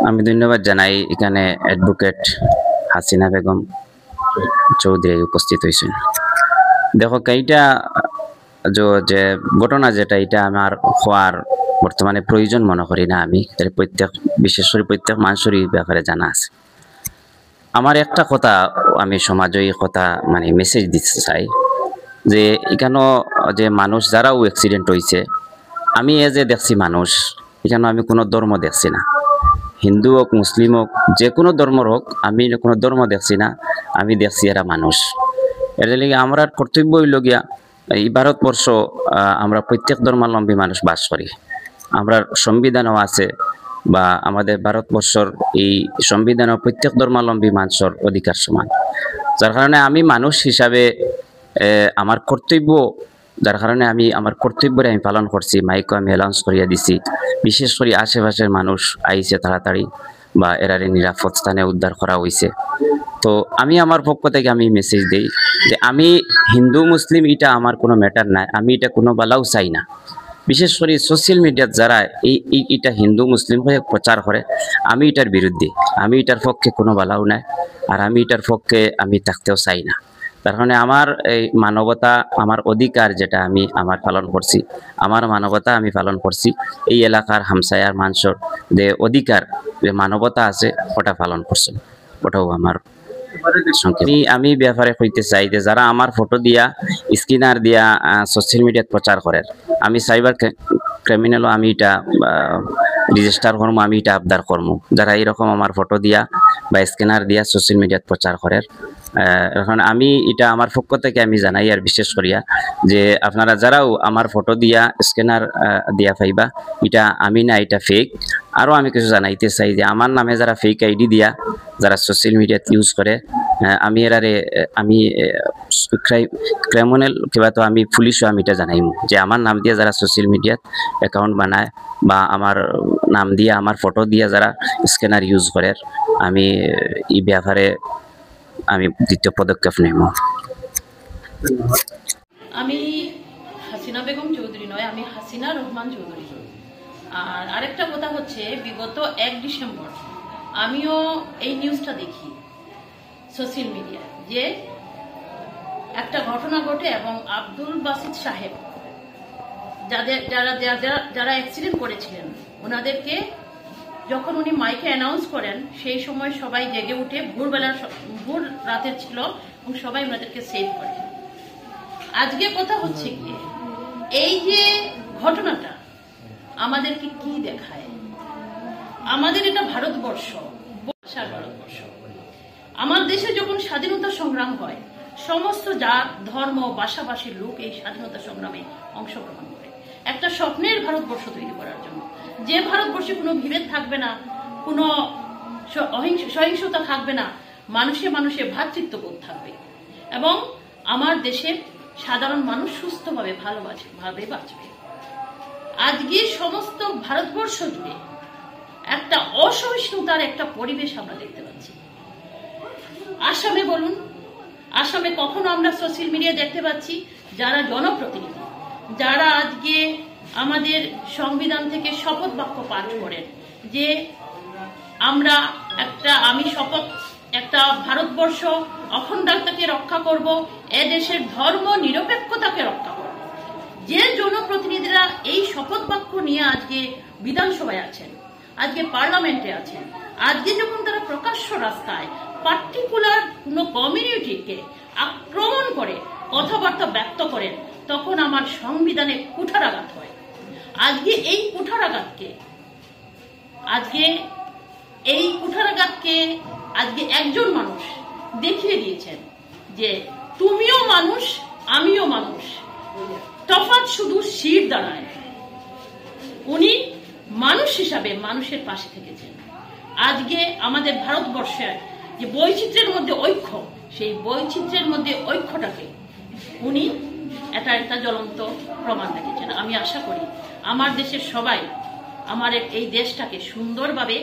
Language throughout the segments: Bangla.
আমি ধন্যবাদ জানাই এখানে অ্যাডভোকেট হাসিনা বেগম চৌধুরী উপস্থিত হয়েছেন। দেখো এইটা যে ঘটনা যেটা এটা আমার হওয়ার বর্তমানে প্রয়োজন মনে করি না। আমি প্রত্যেক বিশেষ করে প্রত্যেক মানুষেরই ব্যাপারে জানা আছে। আমার একটা কথা আমি সমাজে এই কথা মানে মেসেজ দিতে চাই যে এখানে যে মানুষ যারাও অ্যাক্সিডেন্ট হয়েছে, আমি যে দেখছি মানুষ এখানে আমি কোনো ধর্ম দেখছি না, হিন্দু হোক মুসলিম হোক যে কোনো ধর্মর হোক, আমি কোনো ধর্ম দেখছি না, আমি দেখছি এরা মানুষ। এর লাগে আমরা কর্তব্য হইল গিয়া এই ভারতবর্ষ আমরা প্রত্যেক ধর্মাবলম্বী মানুষ বাস করি, আমরা সংবিধানও আছে বা আমাদের ভারতবর্ষর এই সংবিধানও প্রত্যেক ধর্মাবলম্বী মানুষের অধিকার সমান। যার কারণে আমি মানুষ হিসাবে আমার কর্তব্য, যার কারণে আমি আমার কর্তব্যরে আমি পালন করছি। মাইকও আমি অ্যালাউন্স করিয়া দিছি, বিশেষ করে আশেপাশের মানুষ আইছে তাড়াতাড়ি বা এরারে নিরাপদ স্থানে উদ্ধার করা হয়েছে। তো আমি আমার পক্ষ থেকে আমি মেসেজ দিই যে আমি হিন্দু মুসলিম এটা আমার কোনো ম্যাটার নাই, আমি এটা কোনো বালাও চাই না। বিশেষ করে সোশ্যাল মিডিয়াত যারা এটা হিন্দু মুসলিম হয়ে প্রচার করে, আমি এটার বিরুদ্ধে, আমি এটার পক্ষে কোনো বালাও নাই, আর আমি এটার পক্ষে আমি থাকতেও চাই না। তার কারণে আমার এই মানবতা, আমার অধিকার যেটা আমি আমার পালন করছি, আমার মানবতা আমি পালন করছি। এই এলাকার হামসায়ার মানুষের যে অধিকার, যে মানবতা আছে ওটা পালন করছে, ওটাও আমার। আমি ব্যাপারে কইতে চাই যে যারা আমার ফটো দিয়া স্ক্রিনার দিয়া সোশ্যাল মিডিয়াত প্রচার করে, আমি সাইবার ক্রিমিনালও আমি এটা রেজিস্টার করবো, আমি এটা আবদার করবো। যারা এরকম আমার ফটো দিয়া বা স্ক্যানার দিয়া সোশ্যাল মিডিয়াত প্রচার করে, এখন আমি এটা আমার পক্ষ থেকে আমি জানাই আর বিশেষ করিয়া যে আপনারা যারাও আমার ফটো দিয়া স্ক্যানার দিয়া পাইবা, এটা আমি না, এটা ফেক। আরও আমি কিছু জানাইতে চাই যে আমার নামে যারা ফেক আইডি দিয়া যারা সোশ্যাল মিডিয়াত ইউজ করে, আমি এরারে আমি ক্রিমিনাল কিবা তো আমি পুলিশও আমি এটা জানাইমু যে আমার নাম দিয়ে যারা সোশ্যাল মিডিয়াত অ্যাকাউন্ট বানায় বা আমার নাম দিয়ে আমার ফটো দিয়ে যারা স্ক্যানার ইউজ করে, আমি এই ব্যাপারে আমি দ্বিতীয় পদক্ষেপ নেব। আমি হাসিনা বেগম চৌধুরী নয়, আমি হাসিনা রহমান চৌধুরী। আর আরেকটা কথা হচ্ছে, বিগত 1 ডিসেম্বর আমিও এই নিউজটা দেখি সোশ্যাল মিডিয়ায় যে একটা ঘটনা ঘটে এবং আব্দুল বাসিত সাহেব যারা অ্যাক্সিডেন্ট করেছিলেন ওনাদেরকে যখন উনি মাইকে অ্যানাউন্স করেন, সেই সময় সবাই জেগে উঠে ভোর রাতের ছিল এবং সবাই ওনাদেরকে সেভ করে। আজকে কথা হচ্ছে কি, এই যে ঘটনাটা আমাদেরকে কি দেখায়, আমাদের এটা ভারতবর্ষ, ভারতবর্ষ। আমার দেশে যখন স্বাধীনতা সংগ্রাম হয়, সমস্ত জাত ধর্ম ভাষাভাষীর লোক এই স্বাধীনতা সংগ্রামে অংশগ্রহণ করে একটা স্বপ্নের ভারতবর্ষ তৈরি করার জন্য, যে ভারতবর্ষে কোনো বিভেদ থাকবে না, কোনো সহিংসতা থাকবে না, মানুষে মানুষে ভ্রাতৃত্ববোধ থাকবে এবং আমার দেশের সাধারণ মানুষ সুস্থভাবে ভালোভাবে বাঁচবে। আজকে সমস্ত ভারতবর্ষ জুড়ে একটা অসহিষ্ণুতার একটা পরিবেশ আমরা দেখতে পাচ্ছি। আসামে বলুন, আসামে কখনো আমরা সোশ্যাল মিডিয়া দেখতে পাচ্ছি যারা জনপ্রতিনিধি, যারা আজকে আমাদের সংবিধান থেকে শপথ বাক্য পাঠ করেন যে আমি শপথ একটা ভারতবর্ষ অখণ্ডতাকে রক্ষা করব, এদেশের ধর্ম নিরপেক্ষতাকে রক্ষা করব। যে জনপ্রতিনিধিরা এই শপথ বাক্য নিয়ে আজকে বিধানসভায় আছেন, আজকে পার্লামেন্টে আছেন, আজকে যখন তারা প্রকাশ্য রাস্তায় পার্টিকুলার কোনো কমিউনিটিকে আক্রমণ করে কথাবার্তা ব্যক্ত করেন, তখন আমার সংবিধানে কুঠারাঘাত হয়। আজকে এই কুঠারাঘাতকে আজকে একজন মানুষ দেখিয়ে দিয়েছেন যে তুমিও মানুষ, আমিও মানুষ, তফাৎ শুধু শির দাঁড়ায়। উনি মানুষ হিসাবে মানুষের পাশে থেকেছেন। আজকে আমাদের ভারতবর্ষের যে বৈচিত্র্যের মধ্যে ঐক্য, সেই বৈচিত্র্যের মধ্যে ঐক্যটাকে উনি একটা জ্বলন্ত প্রমাণ রেখেছেন। আমি আশা করি আমার দেশের সবাই আমার এই দেশটাকে সুন্দরভাবে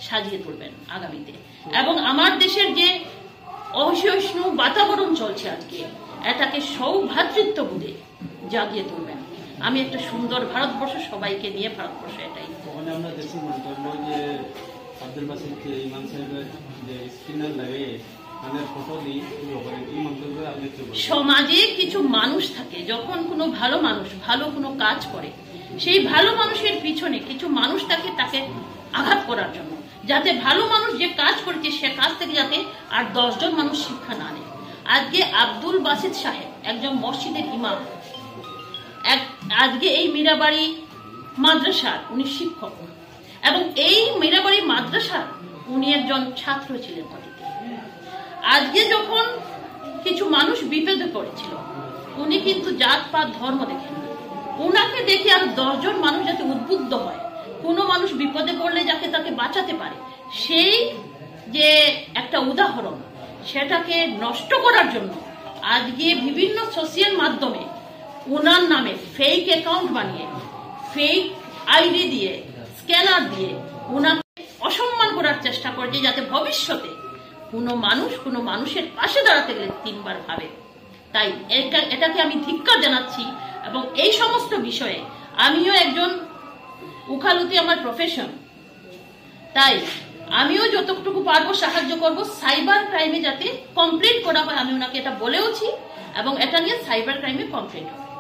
সাজিয়ে তুলবেন আগামীতে, এবং আমার দেশের যে অসহিষ্ণু বাতাবরণ চলছে আজকে, এটাকে সৌভ্রাতৃত্ববোধে জাগিয়ে তুলবেন। আমি একটা সুন্দর ভারতবর্ষ, সবাইকে নিয়ে ভারতবর্ষ, এটাই। আব্দুল বাসিত ইমাম সাহেবের যে স্ক্রিনার লাগে মানে ফটো দিই এই মন্তব্য আপনি কি বলবেন? সমাজে কিছু মানুষ থাকে, যখন কোনো ভালো মানুষ ভালো কোনো কাজ করে, সেই ভালো মানুষের পিছনে কিছু মানুষ থাকে তাকে আঘাত করার জন্য, যাতে ভালো মানুষ যে কাজ করেছে সে কাজ থেকে যাতে আর 10 জন মানুষ শিক্ষা না নেয়। আজকে আব্দুল বাসিত সাহেব একজন মসজিদের ইমাম, আজকে এই মীরাবাড়ি মাদ্রাসার উনি শিক্ষক, এবং এই মীরাবাড়ি মাদ্রাসার উনি একজন ছাত্র ছিলেন অতীতে। আজকে যখন কিছু মানুষ বিপদে পড়েছিল, উনি কিন্তু জাতপাত ধর্ম দেখেন, উনাকে দেখে আর 10 জন মানুষ যাতে উদ্বুদ্ধ হয়, কোনো মানুষ বিপদে পড়লে যাকে তাকে বাঁচাতে পারে, সেই যে একটা উদাহরণ, সেটাকে নষ্ট করার জন্য আজকে বিভিন্ন সোশ্যাল মাধ্যমে ওনার নামে ফেক অ্যাকাউন্ট বানিয়ে, ফেক আইডি দিয়ে, স্ক্যানার দিয়ে ওনাকে অসম্মান করার চেষ্টা করছে, যাতে ভবিষ্যতে কোনো মানুষের পাশে দাঁড়াতে গেলে 3 বার ভাবে। তাই এটাকে আমি ধিক্কার জানাচ্ছি, এবং এই সমস্ত বিষয়ে আমিও একজন উকালতি আমার প্রফেশন, তাই আমিও যতটুকু পারবো সাহায্য করব সাইবার ক্রাইমে যাতে কমপ্লেন করা হয়। আমি ওনাকে এটা বলেওছি, এবং এটা নিয়ে সাইবার ক্রাইমে কমপ্লেন হবে।